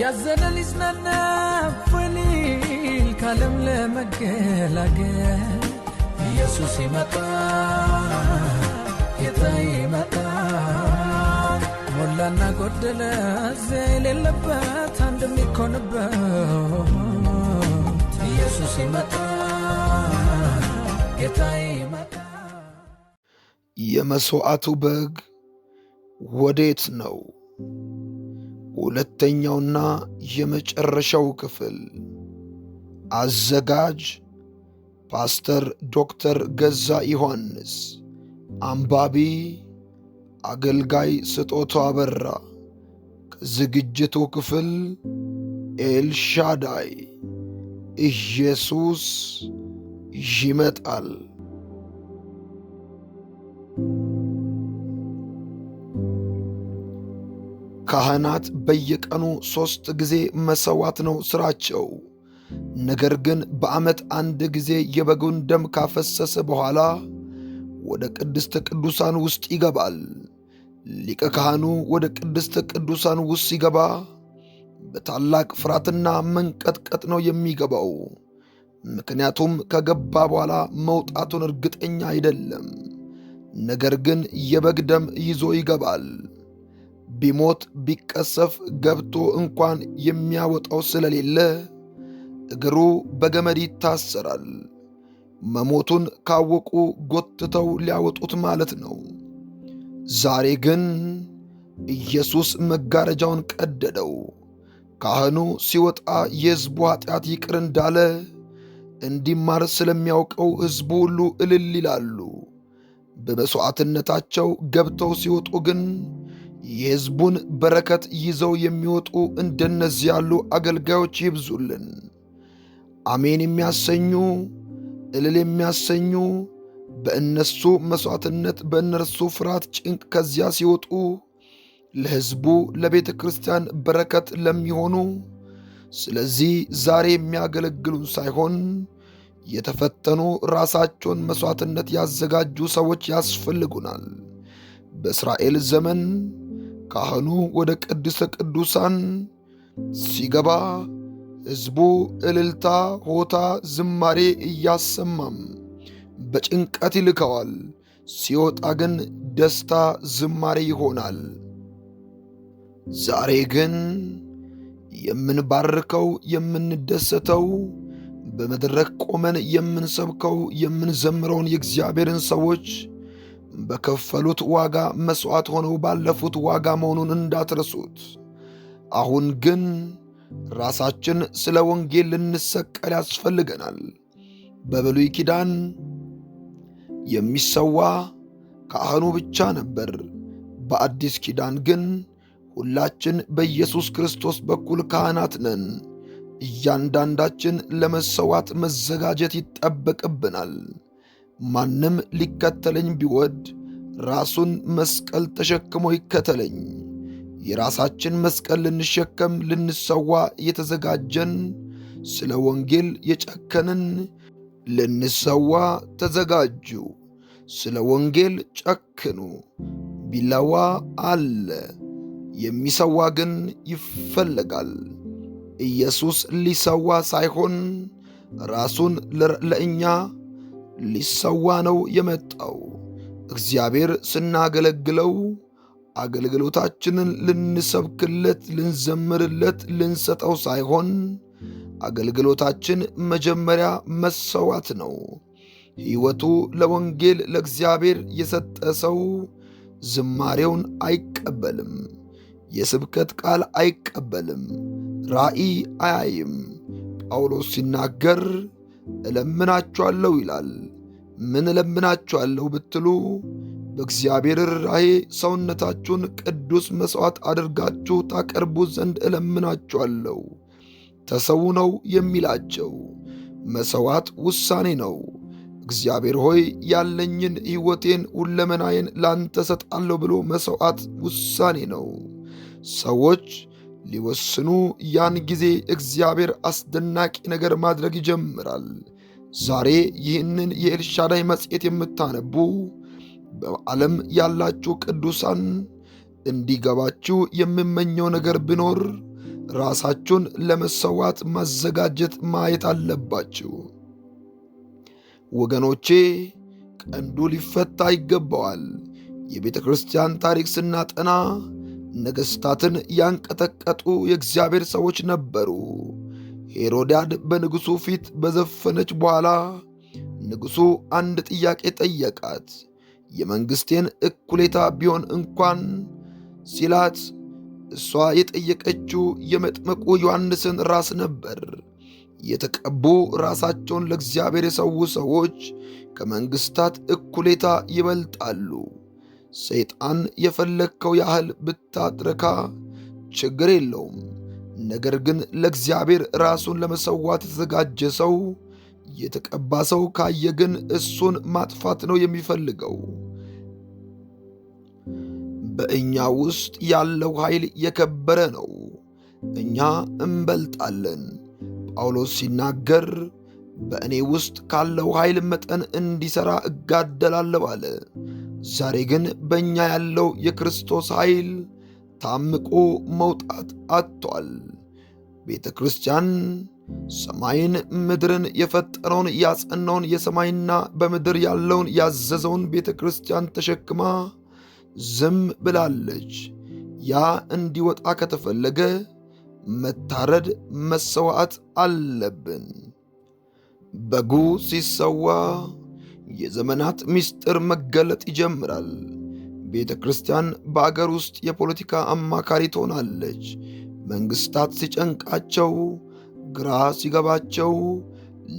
ያዘነ ሊጽናና ፈሊል ካለም ለመገላገል ኢየሱስ ይመጣ ጌታ ይመጣ ሞላና ጎደለ የሌለበት አንድ የሚኮንበት ኢየሱስ ይመጣ ጌታ ይመጣ። የመስዋዕቱ በግ ወዴት ነው? ሁለተኛውና የመጨረሻው ክፍል። አዘጋጅ ፓስተር ዶክተር ገዛ ዮሐንስ፣ አንባቢ አገልጋይ ስጦታው አበራ። ከዝግጅቱ ክፍል ኤልሻዳይ ኢየሱስ ይመጣል። ካህናት በየቀኑ 3 ጊዜ መሰዋት ነው ስራቸው። ነገር ግን በዓመት 1 ጊዜ የበጉን ደም ካፈሰሰ በኋላ ወደ ቅድስተ ቅዱሳን ውስጥ ይገባል። ሊቀ ካህኑ ወደ ቅድስተ ቅዱሳን ውስጥ ሲገባ በታላቅ ፍርሃትና መንቀጥቀጥ ነው የሚገባው። ምክንያቱም ከገባ በኋላ መውጣቱን እርግጠኛ አይደለም። ነገር ግን የበግ ደም ይዞ ይገባል። ቢሞት ቢቀሰፍ ገብቶ እንኳን የሚያወጣው ስለሌለ እግሩ በገመድ ይታሰራል። መሞቱን ካወቁ ጎትተው ሊያወጡት ማለት ነው። ዛሬ ግን ኢየሱስ መጋረጃውን ቀደደው። ካህኑ ሲወጣ የሕዝቡ ኃጢአት ይቅር እንዳለ እንዲማር ስለሚያውቀው ሕዝቡ ሁሉ እልል ይላሉ። በመሥዋዕትነታቸው ገብተው ሲወጡ ግን የሕዝቡን በረከት ይዘው የሚወጡ እንደነዚህ ያሉ አገልጋዮች ይብዙልን። አሜን የሚያሰኙ እልል የሚያሰኙ በእነሱ መሥዋዕትነት በእነርሱ ፍርሃት ጭንቅ ከዚያ ሲወጡ ለሕዝቡ ለቤተ ክርስቲያን በረከት ለሚሆኑ። ስለዚህ ዛሬ የሚያገለግሉን ሳይሆን የተፈተኑ ራሳቸውን መሥዋዕትነት ያዘጋጁ ሰዎች ያስፈልጉናል። በእስራኤል ዘመን ካህኑ ወደ ቅድስተ ቅዱሳን ሲገባ ሕዝቡ እልልታ፣ ሆታ፣ ዝማሬ እያሰማም በጭንቀት ይልከዋል። ሲወጣ ግን ደስታ፣ ዝማሬ ይሆናል። ዛሬ ግን የምንባርከው የምንደሰተው በመድረክ ቆመን የምንሰብከው የምንዘምረውን የእግዚአብሔርን ሰዎች በከፈሉት ዋጋ መሥዋዕት ሆነው ባለፉት ዋጋ መሆኑን እንዳትረሱት። አሁን ግን ራሳችን ስለ ወንጌል ልንሰቀል ያስፈልገናል። በብሉይ ኪዳን የሚሰዋ ካህኑ ብቻ ነበር። በአዲስ ኪዳን ግን ሁላችን በኢየሱስ ክርስቶስ በኩል ካህናት ነን። እያንዳንዳችን ለመሰዋት መዘጋጀት ይጠበቅብናል። ማንም ሊከተለኝ ቢወድ ራሱን መስቀል ተሸክሞ ይከተለኝ። የራሳችን መስቀል ልንሸከም ልንሰዋ የተዘጋጀን፣ ስለ ወንጌል የጨከንን ልንሰዋ ተዘጋጁ። ስለ ወንጌል ጨክኑ። ቢላዋ አለ፣ የሚሰዋ ግን ይፈለጋል። ኢየሱስ ሊሰዋ ሳይሆን ራሱን ለእኛ ሊሰዋ ነው የመጣው። እግዚአብሔር ስናገለግለው አገልግሎታችንን ልንሰብክለት፣ ልንዘምርለት፣ ልንሰጠው ሳይሆን አገልግሎታችን መጀመሪያ መሰዋት ነው። ሕይወቱ ለወንጌል ለእግዚአብሔር የሰጠ ሰው ዝማሬውን አይቀበልም፣ የስብከት ቃል አይቀበልም፣ ራእይ አያይም። ጳውሎስ ሲናገር እለምናችኋለሁ ይላል። ምን እለምናችኋለሁ ብትሉ በእግዚአብሔር ራእይ ሰውነታችሁን ቅዱስ መሥዋዕት አድርጋችሁ ታቀርቡ ዘንድ እለምናችኋለሁ። ተሰዉ ነው የሚላቸው። መሥዋዕት ውሳኔ ነው። እግዚአብሔር ሆይ ያለኝን ሕይወቴን ሁለመናዬን ላንተ ሰጣለሁ ብሎ መሥዋዕት ውሳኔ ነው። ሰዎች ሊወስኑ ያን ጊዜ እግዚአብሔር አስደናቂ ነገር ማድረግ ይጀምራል። ዛሬ ይህንን የኤልሻዳይ መጽሔት የምታነቡ በዓለም ያላችሁ ቅዱሳን እንዲገባችሁ የምመኘው ነገር ቢኖር ራሳችሁን ለመሰዋት ማዘጋጀት ማየት አለባችሁ። ወገኖቼ ቀንዱ ሊፈታ ይገባዋል። የቤተ ክርስቲያን ታሪክ ስናጠና ነገሥታትን ያንቀጠቀጡ የእግዚአብሔር ሰዎች ነበሩ። ሄሮድያድ በንጉሡ ፊት በዘፈነች በኋላ ንጉሡ አንድ ጥያቄ ጠየቃት። የመንግሥቴን እኩሌታ ቢሆን እንኳን ሲላት፣ እሷ የጠየቀችው የመጥምቁ ዮሐንስን ራስ ነበር። የተቀቡ ራሳቸውን ለእግዚአብሔር የሰዉ ሰዎች ከመንግሥታት እኩሌታ ይበልጣሉ። ሰይጣን የፈለግከው ያህል ብታድረካ ችግር የለውም። ነገር ግን ለእግዚአብሔር ራሱን ለመሰዋት የተዘጋጀ ሰው፣ የተቀባ ሰው ካየ ግን እሱን ማጥፋት ነው የሚፈልገው። በእኛ ውስጥ ያለው ኃይል የከበረ ነው። እኛ እንበልጣለን። ጳውሎስ ሲናገር በእኔ ውስጥ ካለው ኃይል መጠን እንዲሠራ እጋደላለሁ አለ። ዛሬ ግን በእኛ ያለው የክርስቶስ ኃይል ታምቆ መውጣት አጥቷል። ቤተ ክርስቲያን ሰማይን ምድርን የፈጠረውን ያጸናውን የሰማይና በምድር ያለውን ያዘዘውን ቤተ ክርስቲያን ተሸክማ ዝም ብላለች። ያ እንዲወጣ ከተፈለገ መታረድ፣ መሰዋዕት አለብን። በጉ ሲሰዋ የዘመናት ምስጢር መገለጥ ይጀምራል። ቤተ ክርስቲያን በአገር ውስጥ የፖለቲካ አማካሪ ትሆናለች። መንግሥታት ሲጨንቃቸው፣ ግራ ሲገባቸው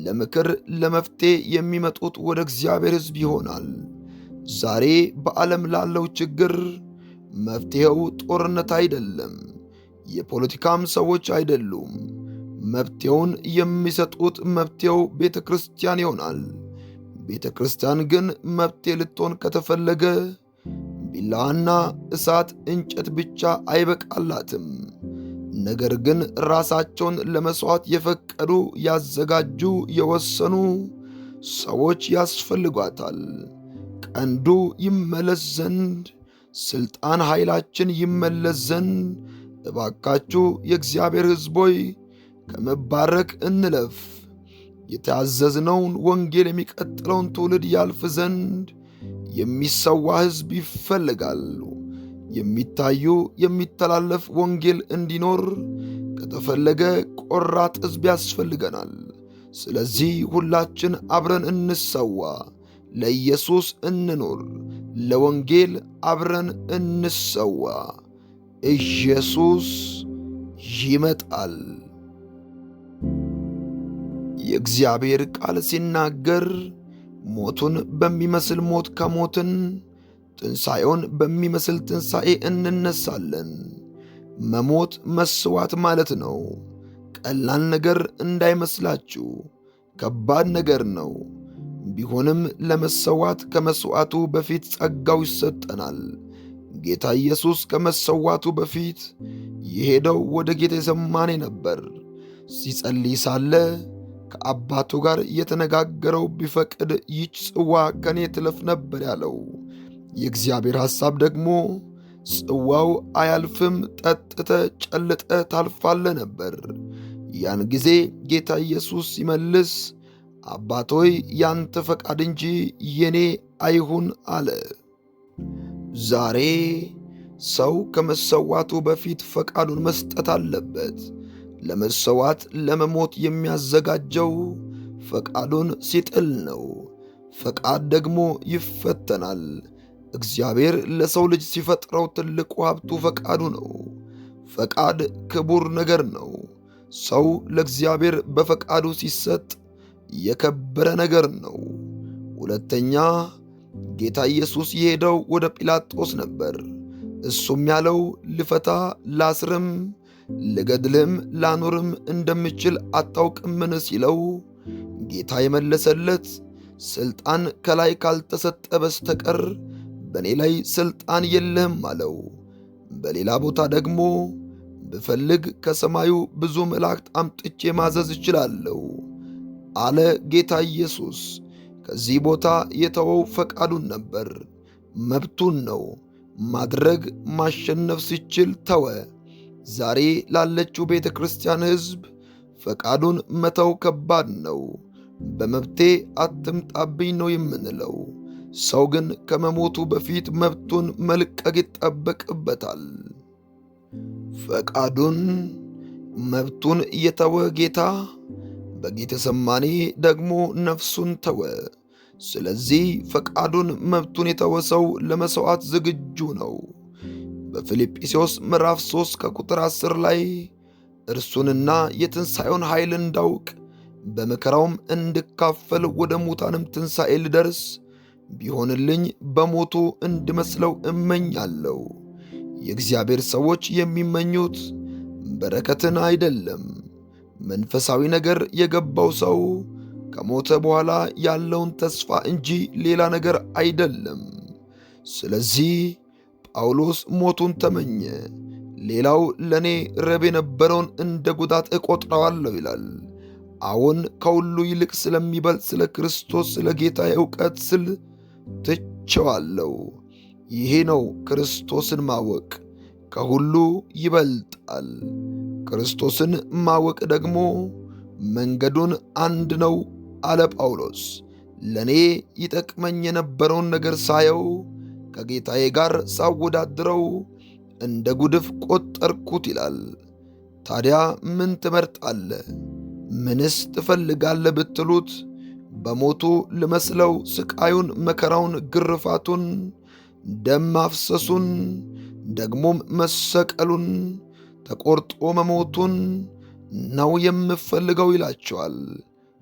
ለምክር ለመፍትሔ የሚመጡት ወደ እግዚአብሔር ሕዝብ ይሆናል። ዛሬ በዓለም ላለው ችግር መፍትሔው ጦርነት አይደለም፣ የፖለቲካም ሰዎች አይደሉም። መፍትሔውን የሚሰጡት መፍትሔው ቤተ ክርስቲያን ይሆናል። ቤተ ክርስቲያን ግን መፍትሔ ልትሆን ከተፈለገ ቢላዋና እሳት እንጨት ብቻ አይበቃላትም። ነገር ግን ራሳቸውን ለመሥዋዕት የፈቀዱ ያዘጋጁ፣ የወሰኑ ሰዎች ያስፈልጓታል። ቀንዱ ይመለስ ዘንድ፣ ሥልጣን ኃይላችን ይመለስ ዘንድ እባካችሁ የእግዚአብሔር ሕዝቦይ ከመባረክ እንለፍ። የታዘዝነውን ወንጌል የሚቀጥለውን ትውልድ ያልፍ ዘንድ የሚሰዋ ሕዝብ ይፈልጋሉ። የሚታዩ የሚተላለፍ ወንጌል እንዲኖር ከተፈለገ ቆራጥ ሕዝብ ያስፈልገናል። ስለዚህ ሁላችን አብረን እንሰዋ፣ ለኢየሱስ እንኖር፣ ለወንጌል አብረን እንሰዋ። ኢየሱስ ይመጣል። የእግዚአብሔር ቃል ሲናገር ሞቱን በሚመስል ሞት ከሞትን ትንሣኤውን በሚመስል ትንሣኤ እንነሳለን። መሞት መስዋዕት ማለት ነው። ቀላል ነገር እንዳይመስላችሁ፣ ከባድ ነገር ነው። ቢሆንም ለመሰዋት ከመሥዋዕቱ በፊት ጸጋው ይሰጠናል። ጌታ ኢየሱስ ከመሰዋቱ በፊት የሄደው ወደ ጌቴሰማኔ ነበር። ሲጸልይ ሳለ ከአባቱ ጋር የተነጋገረው ቢፈቅድ ይህች ጽዋ ከኔ ትለፍ ነበር ያለው። የእግዚአብሔር ሐሳብ ደግሞ ጽዋው አያልፍም፣ ጠጥተ ጨልጠ ታልፋለ ነበር። ያን ጊዜ ጌታ ኢየሱስ ሲመልስ አባቶይ ያንተ ፈቃድ እንጂ የኔ አይሁን አለ። ዛሬ ሰው ከመሰዋቱ በፊት ፈቃዱን መስጠት አለበት። ለመሰዋት ለመሞት የሚያዘጋጀው ፈቃዱን ሲጥል ነው። ፈቃድ ደግሞ ይፈተናል። እግዚአብሔር ለሰው ልጅ ሲፈጥረው ትልቁ ሀብቱ ፈቃዱ ነው። ፈቃድ ክቡር ነገር ነው። ሰው ለእግዚአብሔር በፈቃዱ ሲሰጥ የከበረ ነገር ነው። ሁለተኛ ጌታ ኢየሱስ የሄደው ወደ ጲላጦስ ነበር። እሱም ያለው ልፈታ፣ ላስርም፣ ልገድልም፣ ላኑርም እንደምችል አታውቅምን ሲለው ጌታ የመለሰለት ሥልጣን ከላይ ካልተሰጠ በስተቀር በእኔ ላይ ሥልጣን የለህም አለው። በሌላ ቦታ ደግሞ ብፈልግ ከሰማዩ ብዙ መላእክት አምጥቼ ማዘዝ እችላለሁ አለ ጌታ ኢየሱስ። ከዚህ ቦታ የተወው ፈቃዱን ነበር፣ መብቱን ነው። ማድረግ ማሸነፍ ሲችል ተወ። ዛሬ ላለችው ቤተ ክርስቲያን ሕዝብ ፈቃዱን መተው ከባድ ነው። በመብቴ አትምጣብኝ ነው የምንለው። ሰው ግን ከመሞቱ በፊት መብቱን መልቀቅ ይጠበቅበታል። ፈቃዱን መብቱን የተወ ጌታ በጌተሰማኔ ደግሞ ነፍሱን ተወ። ስለዚህ ፈቃዱን መብቱን የተወ ሰው ለመሥዋዕት ዝግጁ ነው። በፊልጵስዩስ ምዕራፍ 3 ከቁጥር 10 ላይ እርሱንና የትንሣኤውን ኃይል እንዳውቅ በመከራውም እንድካፈል ወደ ሙታንም ትንሣኤ ልደርስ ቢሆንልኝ በሞቱ እንድመስለው እመኛለሁ። የእግዚአብሔር ሰዎች የሚመኙት በረከትን አይደለም። መንፈሳዊ ነገር የገባው ሰው ከሞተ በኋላ ያለውን ተስፋ እንጂ ሌላ ነገር አይደለም። ስለዚህ ጳውሎስ ሞቱን ተመኘ። ሌላው ለእኔ ረብ የነበረውን እንደ ጉዳት እቆጥረዋለሁ ይላል። አሁን ከሁሉ ይልቅ ስለሚበልጥ ስለ ክርስቶስ ስለ ጌታዬ ዕውቀት ስል ትቼዋለሁ። ይሄ ነው ክርስቶስን ማወቅ፣ ከሁሉ ይበልጣል። ክርስቶስን ማወቅ ደግሞ መንገዱን አንድ ነው አለ ጳውሎስ። ለእኔ ይጠቅመኝ የነበረውን ነገር ሳየው ከጌታዬ ጋር ሳወዳድረው እንደ ጉድፍ ቆጠርኩት ይላል። ታዲያ ምን ትመርጣለህ? ምንስ ትፈልጋለህ ብትሉት በሞቱ ልመስለው ስቃዩን፣ መከራውን፣ ግርፋቱን፣ ደም ማፍሰሱን፣ ደግሞም መሰቀሉን፣ ተቆርጦ መሞቱን ነው የምፈልገው ይላቸዋል።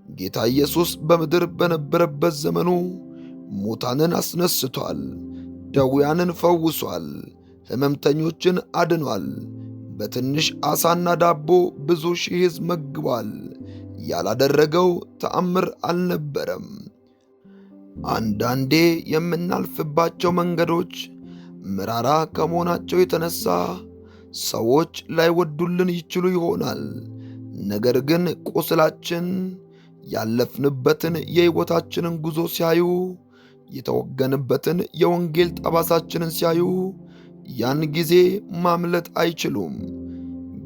ጌታ ኢየሱስ በምድር በነበረበት ዘመኑ ሙታንን አስነስቷል፣ ደዌያንን ፈውሷል፣ ሕመምተኞችን አድኗል። በትንሽ ዓሣና ዳቦ ብዙ ሺህ ሕዝብ መግቧል። ያላደረገው ተአምር አልነበረም። አንዳንዴ የምናልፍባቸው መንገዶች መራራ ከመሆናቸው የተነሳ ሰዎች ላይወዱልን ይችሉ ይሆናል። ነገር ግን ቁስላችን ያለፍንበትን የሕይወታችንን ጉዞ ሲያዩ፣ የተወገንበትን የወንጌል ጠባሳችንን ሲያዩ ያን ጊዜ ማምለጥ አይችሉም።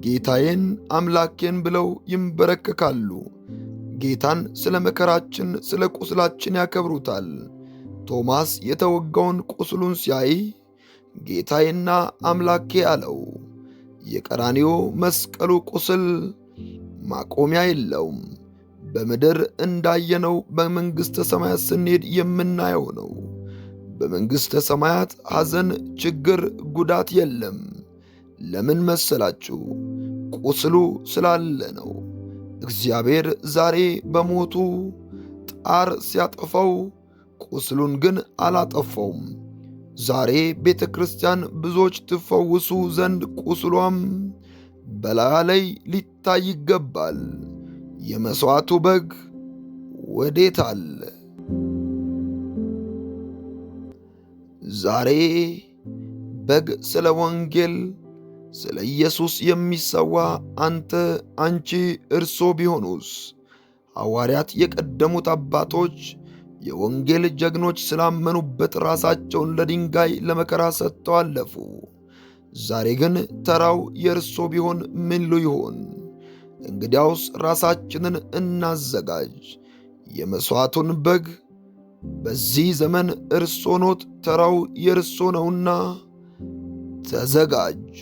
ጌታዬን አምላኬን ብለው ይንበረከካሉ። ጌታን ስለ መከራችን፣ ስለ ቁስላችን ያከብሩታል። ቶማስ የተወጋውን ቁስሉን ሲያይ ጌታዬና አምላኬ አለው። የቀራንዮ መስቀሉ ቁስል ማቆሚያ የለውም። በምድር እንዳየነው በመንግሥተ ሰማያት ስንሄድ የምናየው ነው። በመንግሥተ ሰማያት ሐዘን፣ ችግር፣ ጉዳት የለም። ለምን መሰላችሁ? ቁስሉ ስላለ ነው። እግዚአብሔር ዛሬ በሞቱ ጣር ሲያጠፋው ቁስሉን ግን አላጠፋውም። ዛሬ ቤተ ክርስቲያን ብዙዎች ትፈውሱ ዘንድ ቁስሏም በላያ ላይ ሊታይ ይገባል። የመሥዋዕቱ በግ ወዴት አለ? ዛሬ በግ ስለ ወንጌል ስለ ኢየሱስ የሚሰዋ አንተ፣ አንቺ፣ እርሶ ቢሆኑስ? ሐዋርያት የቀደሙት አባቶች የወንጌል ጀግኖች ስላመኑበት ራሳቸውን ለድንጋይ ለመከራ ሰጥተው አለፉ። ዛሬ ግን ተራው የእርሶ ቢሆን ምን ሉ ይሆን? እንግዲያውስ ራሳችንን እናዘጋጅ። የመሥዋዕቱን በግ በዚህ ዘመን እርሶ ኖት፣ ተራው የእርሶ ነውና ተዘጋጁ።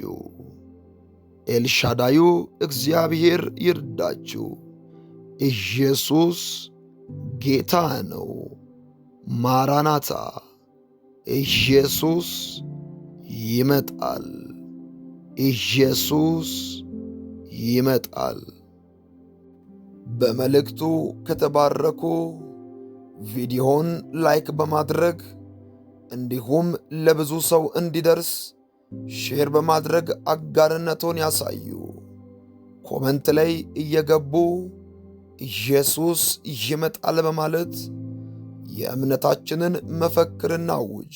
ኤልሻዳዩ እግዚአብሔር ይርዳችሁ። ኢየሱስ ጌታ ነው። ማራናታ! ኢየሱስ ይመጣል። ኢየሱስ ይመጣል። በመልእክቱ ከተባረኩ ቪዲዮን ላይክ በማድረግ እንዲሁም ለብዙ ሰው እንዲደርስ ሼር በማድረግ አጋርነቶን ያሳዩ። ኮመንት ላይ እየገቡ ኢየሱስ ይመጣል በማለት የእምነታችንን መፈክር እናውጅ።